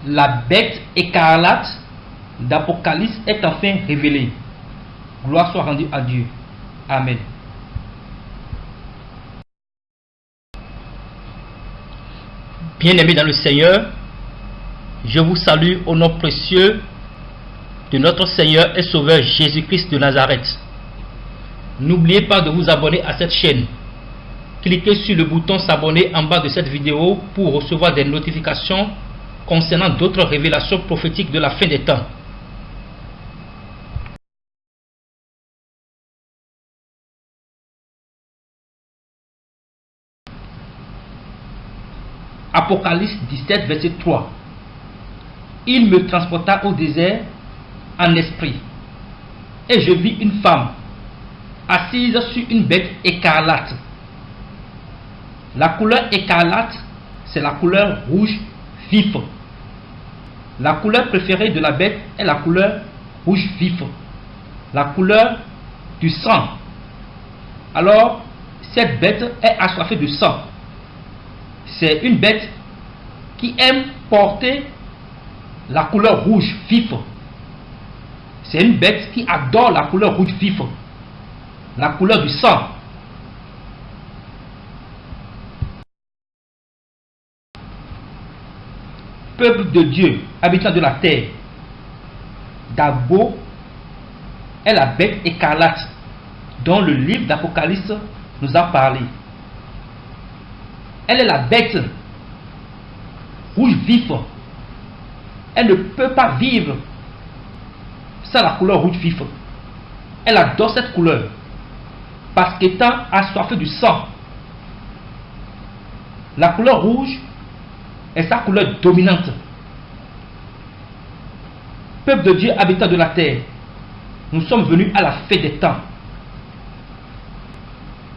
La bête écarlate d'Apocalypse est enfin révélée. Gloire soit rendue à Dieu. Amen. Bien-aimés dans le Seigneur, je vous salue au nom précieux de notre Seigneur et Sauveur Jésus-Christ de Nazareth. N'oubliez pas de vous abonner à cette chaîne. Cliquez sur le bouton s'abonner en bas de cette vidéo pour recevoir des notifications concernant d'autres révélations prophétiques de la fin des temps. Apocalypse 17, verset 3. Il me transporta au désert en esprit, et je vis une femme assise sur une bête écarlate. La couleur écarlate, c'est la couleur rouge vif. La couleur préférée de la bête est la couleur rouge vif, la couleur du sang. Alors, cette bête est assoiffée de sang. C'est une bête qui aime porter la couleur rouge vif. C'est une bête qui adore la couleur rouge vif, la couleur du sang. Peuple de Dieu, habitants de la terre, Dagbo est la bête écarlate dont le livre d'Apocalypse nous a parlé. Elle est la bête rouge vif. Elle ne peut pas vivre sans la couleur rouge vif. Elle adore cette couleur parce qu'étant assoiffée du sang, la couleur rouge est sa couleur dominante. Peuple de Dieu, habitant de la terre, nous sommes venus à la fin des temps.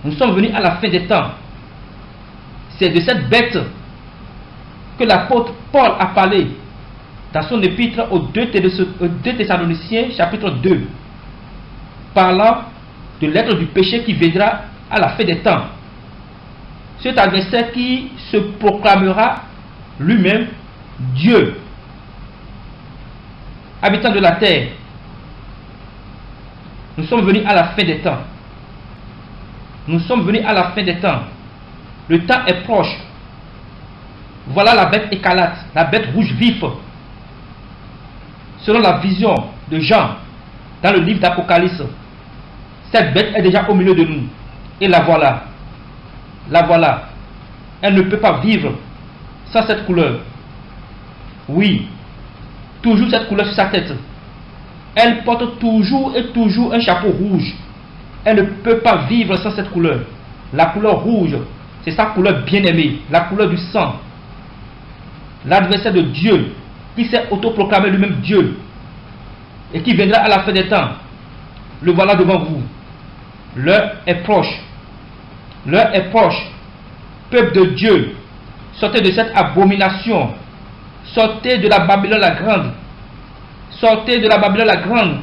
Nous sommes venus à la fin des temps. C'est de cette bête que l'apôtre Paul a parlé dans son épître aux 2 Thessaloniciens chapitre 2, parlant de l'être du péché qui viendra à la fin des temps. Cet adversaire qui se proclamera lui-même Dieu. Habitants de la terre, nous sommes venus à la fin des temps. Nous sommes venus à la fin des temps. Le temps est proche. Voilà la bête écarlate, la bête rouge vif. Selon la vision de Jean dans le livre d'Apocalypse, cette bête est déjà au milieu de nous. Et la voilà. La voilà. Elle ne peut pas vivre sans cette couleur. Oui, toujours cette couleur sur sa tête. Elle porte toujours et toujours un chapeau rouge. Elle ne peut pas vivre sans cette couleur. La couleur rouge, c'est sa couleur bien-aimée, la couleur du sang. L'adversaire de Dieu, qui s'est autoproclamé lui-même Dieu, et qui viendra à la fin des temps, le voilà devant vous. L'heure est proche. L'heure est proche. Peuple de Dieu, sortez de cette abomination. Sortez de la Babylone la grande. Sortez de la Babylone la grande,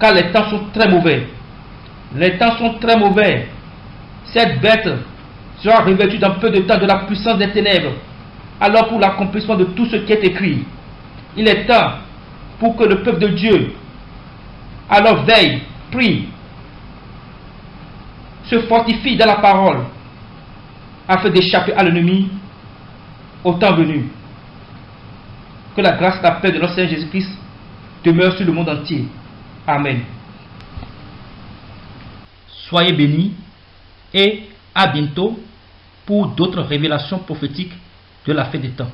car les temps sont très mauvais. Les temps sont très mauvais. Cette bête sera revêtue dans peu de temps de la puissance des ténèbres. Alors pour l'accomplissement de tout ce qui est écrit, il est temps pour que le peuple de Dieu alors veille, prie, se fortifie dans la parole afin d'échapper à l'ennemi au temps venu. Que la grâce et la paix de notre Seigneur Jésus-Christ demeure sur le monde entier. Amen. Soyez bénis et à bientôt pour d'autres révélations prophétiques de la fin des temps.